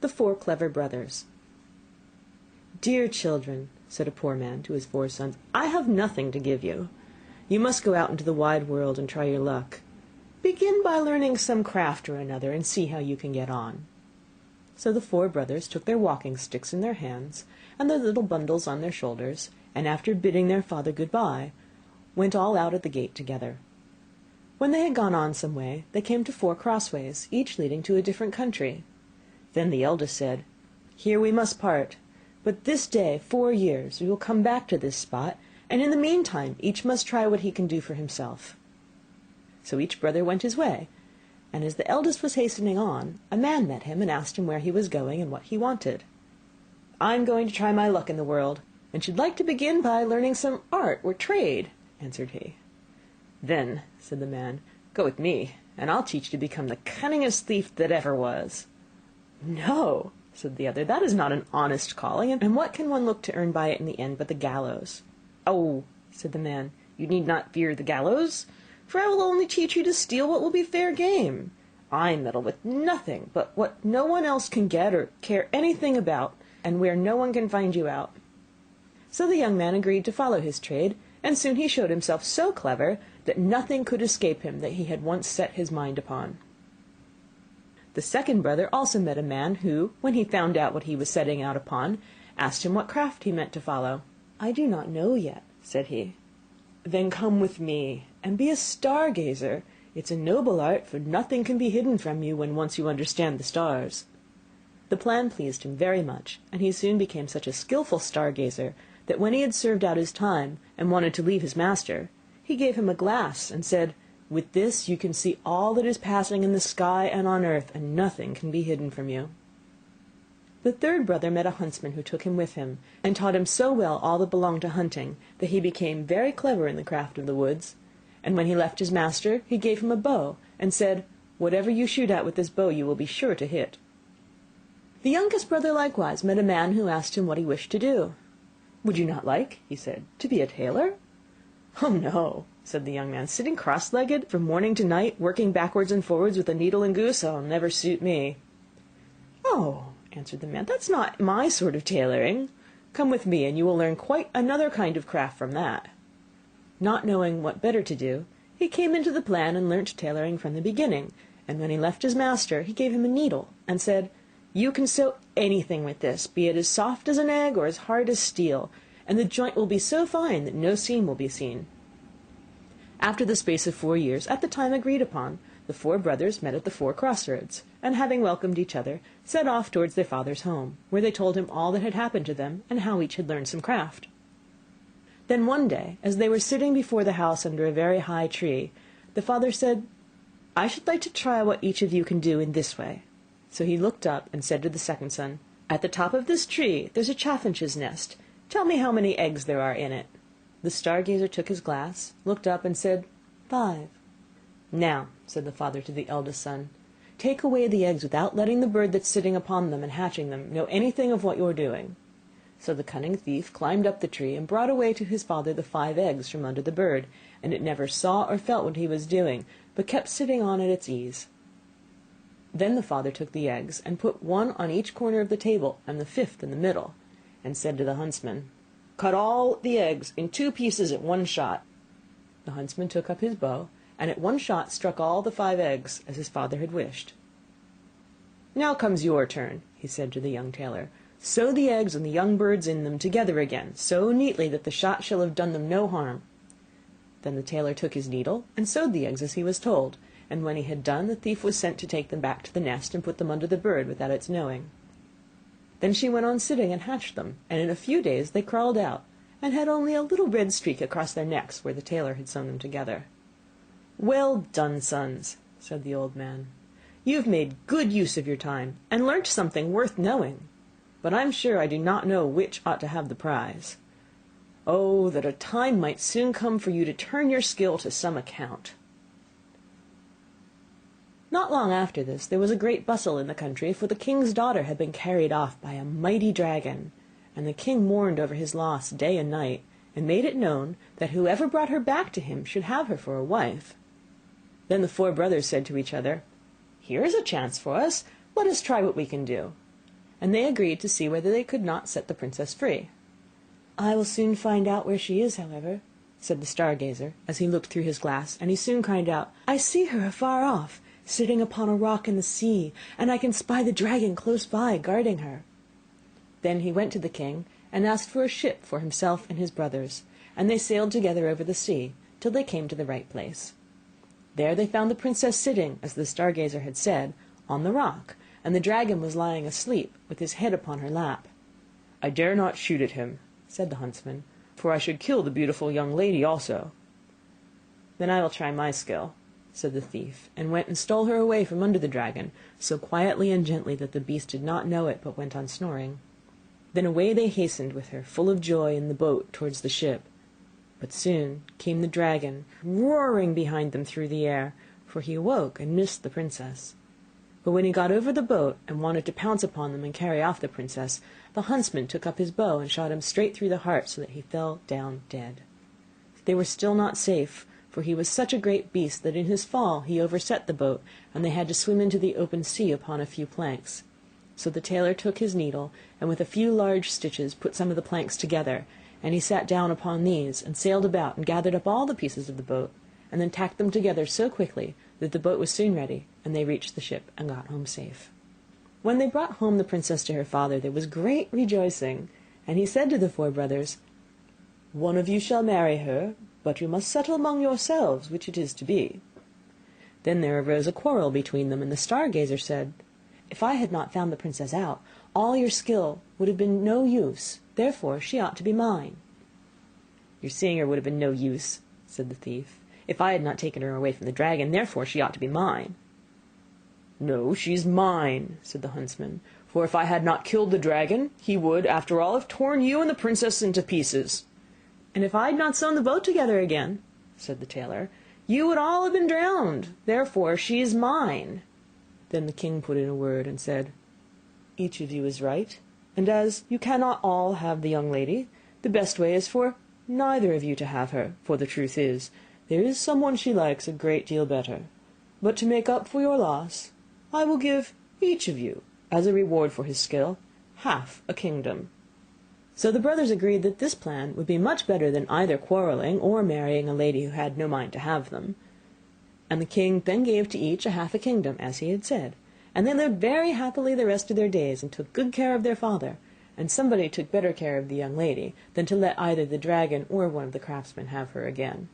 The Four Clever Brothers. "Dear children," said a poor man to his four sons, "I have nothing to give you. You must go out into the wide world and try your luck. Begin by learning some craft or another, and see how you can get on." So the four brothers took their walking sticks in their hands, and their little bundles on their shoulders, and after bidding their father good-bye, went all out at the gate together. When they had gone on some way, they came to 4 crossways, each leading to a different country. Then the eldest said, "Here we must part, but this day 4 years we will come back to this spot, and in the meantime each must try what he can do for himself." So each brother went his way, and as the eldest was hastening on, a man met him and asked him where he was going and what he wanted. "I'm going to try my luck in the world, and should like to begin by learning some art or trade," answered he. "Then," said the man, "go with me, and I'll teach you to become the cunningest thief that ever was." "No," said the other, "that is not an honest calling, and what can one look to earn by it in the end but the gallows?" "Oh," said the man, "you need not fear the gallows, for I will only teach you to steal what will be fair game. I meddle with nothing but what no one else can get or care anything about, and where no one can find you out." So the young man agreed to follow his trade, and soon he showed himself so clever that nothing could escape him that he had once set his mind upon. The second brother also met a man who, when he found out what he was setting out upon, asked him what craft he meant to follow. "I do not know yet," said he. "Then come with me, and be a stargazer. It's a noble art, for nothing can be hidden from you when once you understand the stars." The plan pleased him very much, and he soon became such a skilful stargazer that when he had served out his time, and wanted to leave his master, he gave him a glass, and said, "With this you can see all that is passing in the sky and on earth, and nothing can be hidden from you." The third brother met a huntsman who took him with him, and taught him so well all that belonged to hunting, that he became very clever in the craft of the woods. And when he left his master, he gave him a bow, and said, "Whatever you shoot at with this bow you will be sure to hit." The youngest brother likewise met a man who asked him what he wished to do. "Would you not like," he said, "to be a tailor?" "Oh no," said the young man, "sitting cross-legged from morning to night, working backwards and forwards with a needle and goose, will never suit me." "Oh," answered the man, "that's not my sort of tailoring. Come with me, and you will learn quite another kind of craft from that." Not knowing what better to do, he came into the plan and learnt tailoring from the beginning, and when he left his master he gave him a needle, and said, "You can sew anything with this, be it as soft as an egg or as hard as steel, and the joint will be so fine that no seam will be seen." After the space of 4 years, at the time agreed upon, the 4 brothers met at the 4 crossroads, and having welcomed each other, set off towards their father's home, where they told him all that had happened to them, and how each had learned some craft. Then one day, as they were sitting before the house under a very high tree, the father said, "I should like to try what each of you can do in this way." So he looked up and said to the second son, "At the top of this tree there's a chaffinch's nest. Tell me how many eggs there are in it." The stargazer took his glass, looked up, and said, "5." "Now," said the father to the eldest son, "take away the eggs without letting the bird that's sitting upon them and hatching them know anything of what you're doing." So the cunning thief climbed up the tree and brought away to his father the 5 eggs from under the bird, and it never saw or felt what he was doing, but kept sitting on at its ease. Then the father took the eggs, and put 1 on each corner of the table, and the 5th in the middle, and said to the huntsman, "Cut all the eggs in 2 pieces at one shot." The huntsman took up his bow, and at one shot struck all the 5 eggs, as his father had wished. "Now comes your turn," he said to the young tailor. "Sew the eggs and the young birds in them together again, so neatly that the shot shall have done them no harm." Then the tailor took his needle, and sewed the eggs as he was told, and when he had done, the thief was sent to take them back to the nest, and put them under the bird without its knowing. Then she went on sitting and hatched them, and in a few days they crawled out, and had only a little red streak across their necks where the tailor had sewn them together. "Well done, sons," said the old man. "You've made good use of your time, and learnt something worth knowing, but I'm sure I do not know which ought to have the prize. Oh, that a time might soon come for you to turn your skill to some account." Not long after this there was a great bustle in the country, for the king's daughter had been carried off by a mighty dragon, and the king mourned over his loss day and night, and made it known that whoever brought her back to him should have her for a wife. Then the 4 brothers said to each other, "Here is a chance for us, let us try what we can do." and they agreed to see whether they could not set the princess free. "I will soon find out where she is, however," said the Star Gazer, as he looked through his glass, and he soon cried out, "I see her afar off, sitting upon a rock in the sea, and I can spy the dragon close by, guarding her." Then he went to the king, and asked for a ship for himself and his brothers, and they sailed together over the sea, till they came to the right place. There they found the princess sitting, as the Star Gazer had said, on the rock, and the dragon was lying asleep, with his head upon her lap. "I dare not shoot at him," said the huntsman, "for I should kill the beautiful young lady also." "Then I will try my skill," said the thief, and went and stole her away from under the dragon, so quietly and gently that the beast did not know it, but went on snoring. Then away they hastened with her, full of joy, in the boat towards the ship. But soon came the dragon, roaring behind them through the air, for he awoke and missed the princess. But when he got over the boat, and wanted to pounce upon them and carry off the princess, the huntsman took up his bow and shot him straight through the heart, so that he fell down dead. They were still not safe, for he was such a great beast that in his fall he overset the boat, and they had to swim into the open sea upon a few planks. So the tailor took his needle, and with a few large stitches put some of the planks together, and he sat down upon these, and sailed about, and gathered up all the pieces of the boat, and then tacked them together so quickly that the boat was soon ready, and they reached the ship and got home safe. When they brought home the princess to her father, there was great rejoicing, and he said to the 4 brothers, "One of you shall marry her, but you must settle among yourselves which it is to be." Then there arose a quarrel between them, and the Star Gazer said, "If I had not found the princess out, all your skill would have been no use, therefore she ought to be mine." "Your seeing her would have been no use," said the thief, "if I had not taken her away from the dragon, therefore she ought to be mine." "No, she's mine," said the huntsman, "for if I had not killed the dragon, he would, after all, have torn you and the princess into pieces." "And if I had not sewn the boat together again," said the tailor, "you would all have been drowned, therefore she is mine." Then the king put in a word, and said, "Each of you is right, and as you cannot all have the young lady, the best way is for neither of you to have her, for the truth is, there is someone she likes a great deal better. But to make up for your loss, I will give each of you, as a reward for his skill, half a kingdom." So the brothers agreed that this plan would be much better than either quarrelling or marrying a lady who had no mind to have them. And the king then gave to each half a kingdom, as he had said, and they lived very happily the rest of their days, and took good care of their father, and somebody took better care of the young lady than to let either the dragon or one of the craftsmen have her again.